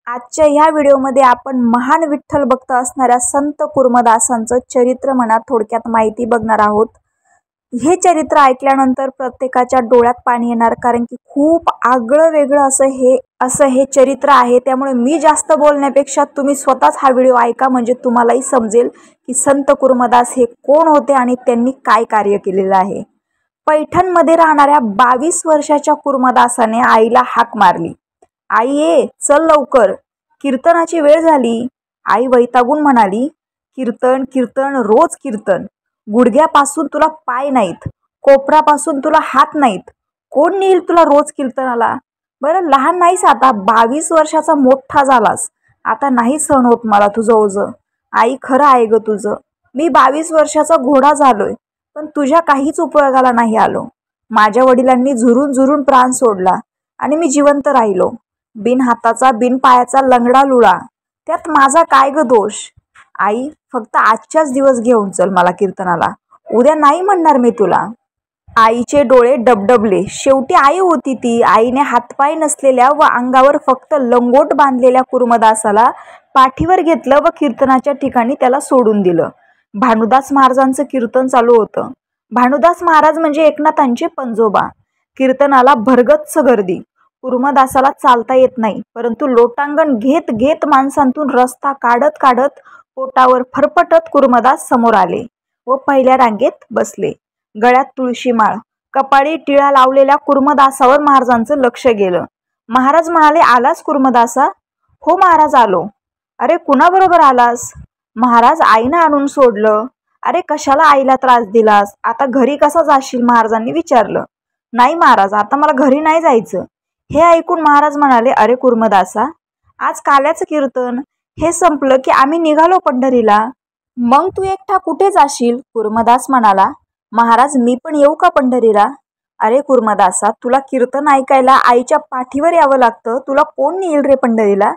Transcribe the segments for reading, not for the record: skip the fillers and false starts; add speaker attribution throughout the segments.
Speaker 1: आजच्या ह्या व्हिडिओमध्ये आपण महान विठ्ठल भक्त असणाऱ्या संत कुर्मदासांचं चरित्र म्हणा थोडक्यात माहिती बघणार आहोत। हे चरित्र ऐकल्यानंतर प्रत्येकाच्या डोळ्यात पाणी येणार, कारण की खूप आगळं वेगळं असं हे चरित्र आहे। त्यामुळे मी जास्त बोलण्यापेक्षा तुम्ही स्वतःच हा व्हिडिओ ऐका, म्हणजे तुम्हालाही समजेल की संत कुर्मदास हे कोण होते आणि त्यांनी काय कार्य केलेलं आहे। पैठणमध्ये राहणाऱ्या 22 वर्षाच्या कुर्मदासाने आईला हाक मारली, आई ये चल लवकर, कीर्तनाची वेळ झाली। आई वैतागून म्हणाली, कीर्तन कीर्तन रोज कीर्तन, गुडघ्यापासून तुला पाय नाहीत, कोपरापासून तुला हात नाहीत, कोण नेईल तुला रोज कीर्तनाला? बरं लहान नाहीस आता, 22 वर्षाचा मोठा झालास, आता नाही सहन होत मला तुझं ओझं। आई खरं आहे ग तुझं, मी 22 वर्षाचा घोडा झालोय, पण तुझ्या काहीच उपयोगाला नाही आलो। माझ्या वडिलांनी झुरून झुरून प्राण सोडला आणि मी जिवंत राहिलो, बिन हाताचा बिन पायाचा लंगडा लुळा, त्यात माझा काय ग दोष? आई फक्त आजच्याच दिवस घेऊन चल मला कीर्तनाला, उद्या नाही म्हणणार मी तुला। आईचे डोळे डबडबले, शेवटी आई होती ती। आईने हातपाय नसलेल्या व अंगावर फक्त लंगोट बांधलेल्या कुर्मदासाला पाठीवर घेतलं व कीर्तनाच्या ठिकाणी त्याला सोडून दिलं। भानुदास महाराजांचं कीर्तन चालू होतं। भानुदास महाराज म्हणजे एकनाथांचे पंजोबा। कीर्तनाला भरगच्च गर्दी। कुर्मदासाला चालता येत नाही, परंतु लोटांगण घेत घेत माणसांतून रस्ता काढत काढत पोटावर फरफटत कुर्मदास समोर आले व पहिल्या रांगेत बसले। गळ्यात तुळशीमाळ, कपाळी टिळा लावलेल्या कुर्मदासावर महाराजांचं लक्ष गेलं। महाराज म्हणाले, आलास कुर्मदासा? हो महाराज आलो। अरे कुणाबरोबर आलास? महाराज आईनं आणून सोडलं। अरे कशाला आईला त्रास दिलास? आता घरी कसा जाशील? महाराजांनी विचारलं। नाही महाराज, आता मला घरी नाही जायचं। हे ऐकून महाराज म्हणाले, अरे कुर्मदासा, आज काल्याचं कीर्तन हे संपलं की आम्ही निघालो पंढरीला, मग तू एकटा कुठे जाशील? कुर्मदास म्हणाला, महाराज मी पण येऊ का पंढरीला? अरे कुर्मदासा, तुला कीर्तन ऐकायला आईच्या पाठीवर यावं लागतं, तुला कोण नेईल रे पंढरीला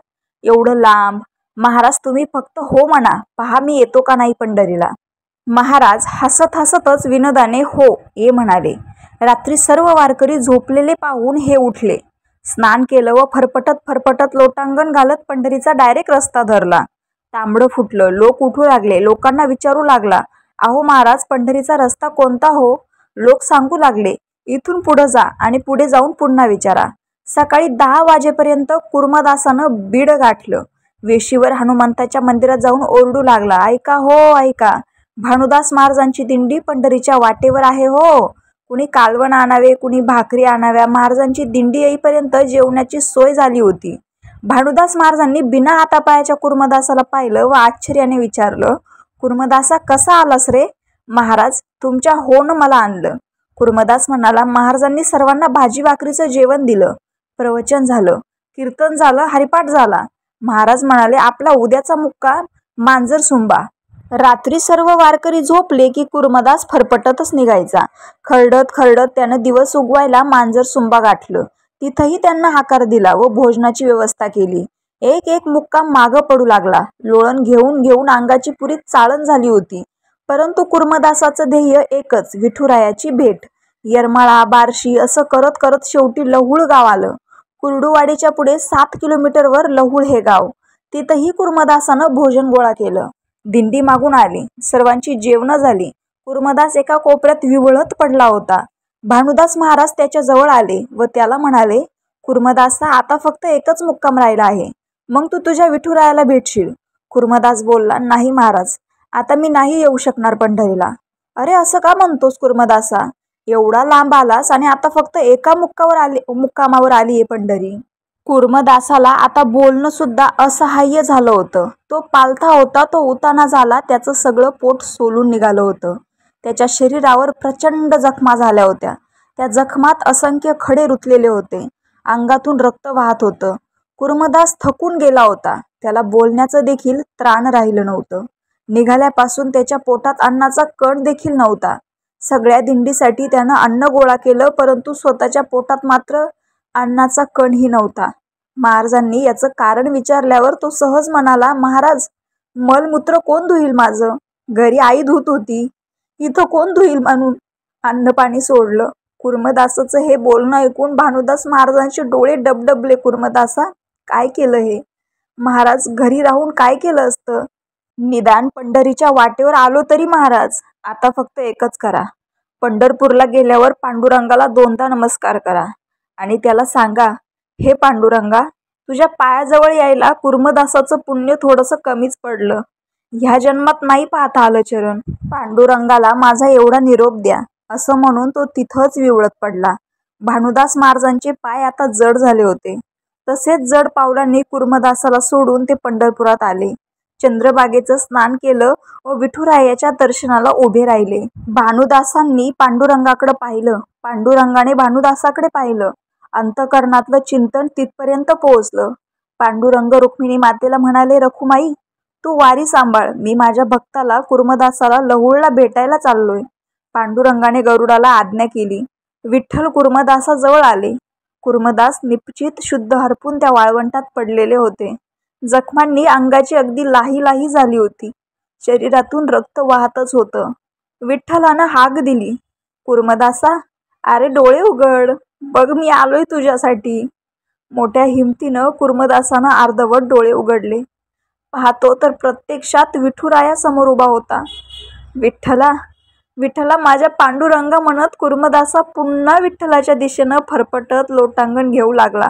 Speaker 1: एवढं लांब? महाराज तुम्ही फक्त हो म्हणा, पहा मी येतो का नाही पंढरीला। महाराज हसत हसतच विनोदाने हो ये म्हणाले। रात्री सर्व वारकरी झोपलेले पाहून हे उठले, स्नान केलं व फरफटत फरफटत लोटांगण घालत पंढरीचा डायरेक्ट रस्ता धरला। तांबडं फुटलं, लोक उठू लागले, लोकांना विचारू लागला, अहो महाराज पंढरीचा रस्ता कोणता हो? लोक सांगू लागले, इथून पुढे जा आणि पुढे जाऊन पुन्हा विचारा। सकाळी 10 वाजेपर्यंत कुर्मदासानं बीड गाठलं। वेशीवर हनुमंताच्या मंदिरात जाऊन ओरडू लागला, ऐका हो ऐका, भानुदास महाराजांची दिंडी पंढरीच्या वाटेवर आहे हो, कुणी कालवण आणावे, कुणी भाकरी आणाव्या। महाराजांची दिंडी येईपर्यंत जेवणाची सोय झाली होती। भानुदास महाराजांनी बिना हातापायाच्या कुर्मदासाला पाहिलं व आश्चर्याने विचारलं, कुर्मदासा कसा आलास रे? महाराज तुमच्या होनं मला आणलं। कुर्मदास म्हणाला, महाराजांनी सर्वांना भाजी भाकरीचं जेवण दिलं, प्रवचन झालं, कीर्तन झालं, हरिपाठ झाला। महाराज म्हणाले, आपला उद्याचा मुक्काम मांजरसुंबा। रात्री सर्व वारकरी झोपले की कुर्मदास फरफटतच निघायचा। खरडत खरडत त्यानं दिवस उगवायला मांजरसुंबा गाठलं। तिथंही त्यांना हाकार दिला व भोजनाची व्यवस्था केली। एक एक मुक्काम मागं पडू लागला। लोळण घेऊन घेऊन अंगाची पुरी चाळण झाली होती, परंतु कुर्मदासाचं ध्येय एकच, विठुरायाची भेट। येरमाळा बार्शी असं करत करत शेवटी लहुळ गाव आलं। कुर्डुवाडीच्या पुढे 7 किलोमीटरवर लहुळ हे गाव। तिथंही कुर्मदासानं भोजन गोळा केलं। दिंडी मागून आली, सर्वांची जेवणं झाली। कुर्मदास एका कोपऱ्यात विवळत पडला होता। भानुदास महाराज त्याच्या जवळ आले व त्याला म्हणाले, कुर्मदासा आता फक्त एकच मुक्काम राहिला आहे, मग तू तुझ्या विठुरायाला भेटशील। कुर्मदास बोलला, नाही महाराज, आता मी नाही येऊ शकणार पंढरीला। अरे असं का म्हणतोस कुर्मदासा? एवढा लांब आलास आणि आता फक्त एका मुक्कामावर आली आहे पंढरी। कुर्मदासाला आता बोलणं सुद्धा असहाय्य झालं होतं। तो पालथा होता, तो उताना झाला, त्याचं सगळं पोट सोलून निघालं होतं। त्याच्या शरीरावर प्रचंड जखमा झाल्या होत्या। त्या जखमात असंख्य खडे रुतलेले होते, अंगातून रक्त वाहत होतं। कुर्मदास थकून गेला होता, त्याला बोलण्याचं देखील त्राण राहिलं नव्हतं। निघाल्यापासून त्याच्या पोटात अन्नाचा कण देखील नव्हता। सगळ्या दिंडीसाठी त्यानं अन्न गोळा केलं, परंतु स्वतःच्या पोटात मात्र अन्नाचा कणही नव्हता। महाराजांनी याचं कारण विचारल्यावर तो सहज म्हणाला, महाराज मलमूत्र कोण धुईल माझं? घरी आई धुत होती, इथं कोण धुईल म्हणून अन्न पाणी सोडलं। कुर्मदासाचं हे बोलणं ऐकून भानुदास महाराजांचे डोळे डबडबले, कुर्मदासा काय केलं हे? महाराज घरी राहून काय केलं असतं? निदान पंढरीच्या वाटेवर आलो तरी महाराज. आता फक्त एकच करा, पंढरपूरला गेल्यावर पांडुरंगाला 2दा नमस्कार करा आणि त्याला सांगा, हे पांडुरंगा, तुझ्या पायाजवळ यायला कुर्मदासाचं पुण्य थोडंसं कमीच पडलं. ह्या जन्मात नाही पाहता आलं चरण. पांडुरंगाला माझा एवढा निरोप द्या. असं म्हणून तो तिथंच विवळत पडला. भानुदास महाराजांचे पाय आता जड झाले होते. तसेच जड पावलांनी कुर्मदासाला सोडून ते पंढरपुरात आले. चंद्रभागेचं स्नान केलं व विठुरायाच्या दर्शनाला उभे राहिले. भानुदासांनी पांडुरंगाकडे पाहिलं, पांडुरंगाने भानुदासाकडे पाहिलं. अंतःकरणातलं चिंतन तिथपर्यंत पोहोचलं. पांडुरंग रुक्मिणी मातेला म्हणाले, रखुमाई, तू वारी सांभाळ, मी माझ्या भक्ताला कुर्मदासाला लहुळला भेटायला चाललोय. पांडुरंगाने गरुडाला आज्ञा केली. विठ्ठल कुर्मदासाजवळ आले. कुर्मदास निपचित शुद्ध हरपून त्या वाळवंटात पडलेले होते. जखमांनी अंगाची अगदी लाही लाही झाली होती. शरीरातून रक्त वाहतच होतं. विठ्ठलानं हाक दिली, कुर्मदासा, अरे डोळे उघड, बघ मी आलोय तुझ्यासाठी. मोठ्या हिमतीनं कुर्मदासानं अर्धवट डोळे उघडले. पाहतो तर प्रत्यक्षात विठुरायासमोर उभा होता. विठ्ठला, विठ्ठला, माझ्या पांडुरंगा म्हणत कुर्मदासा पुन्हा विठ्ठलाच्या दिशेनं फरफटत लोटांगण घेऊ लागला.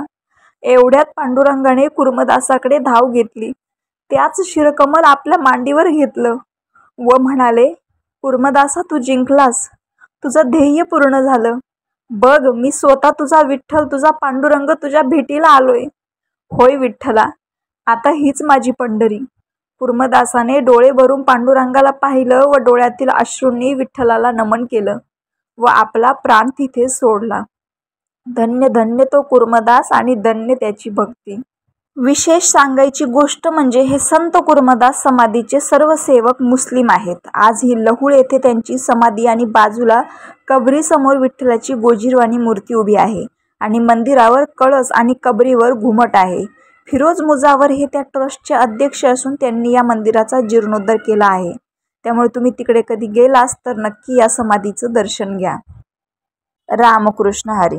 Speaker 1: एवढ्यात पांडुरंगाने कुर्मदासाकडे धाव घेतली. त्याच शिरकमल आपल्या मांडीवर घेतलं व म्हणाले, कुर्मदासा, तू जिंकलास, तुझं ध्येय पूर्ण झालं. बघ, मी स्वतः तुझा विठ्ठल, तुझा पांडुरंग तुझ्या भेटीला आलोय. होय विठ्ठला, आता हीच माझी पंढरी. कुर्मदासाने डोळे भरून पांडुरंगाला पाहिलं व डोळ्यातील अश्रूंनी विठ्ठलाला नमन केलं व आपला प्राण तिथे सोडला. धन्य धन्य तो कुर्मदास आणि धन्य त्याची भक्ती. विशेष सांगायची गोष्ट म्हणजे हे संत कुर्मदास समाधीचे सर्व सेवक मुस्लिम आहेत. आज ही लहुळ येथे त्यांची समाधी आणि बाजूला कबरीसमोर विठ्ठलाची गोजीरवाणी मूर्ती उभी आहे आणि मंदिरावर कळस आणि कबरीवर घुमट आहे. फिरोज मुजावर हे त्या ट्रस्टचे अध्यक्ष असून त्यांनी या मंदिराचा जीर्णोद्धार केला आहे. त्यामुळे तुम्ही तिकडे कधी गेलास तर नक्की या समाधीचं दर्शन घ्या. रामकृष्ण हरी.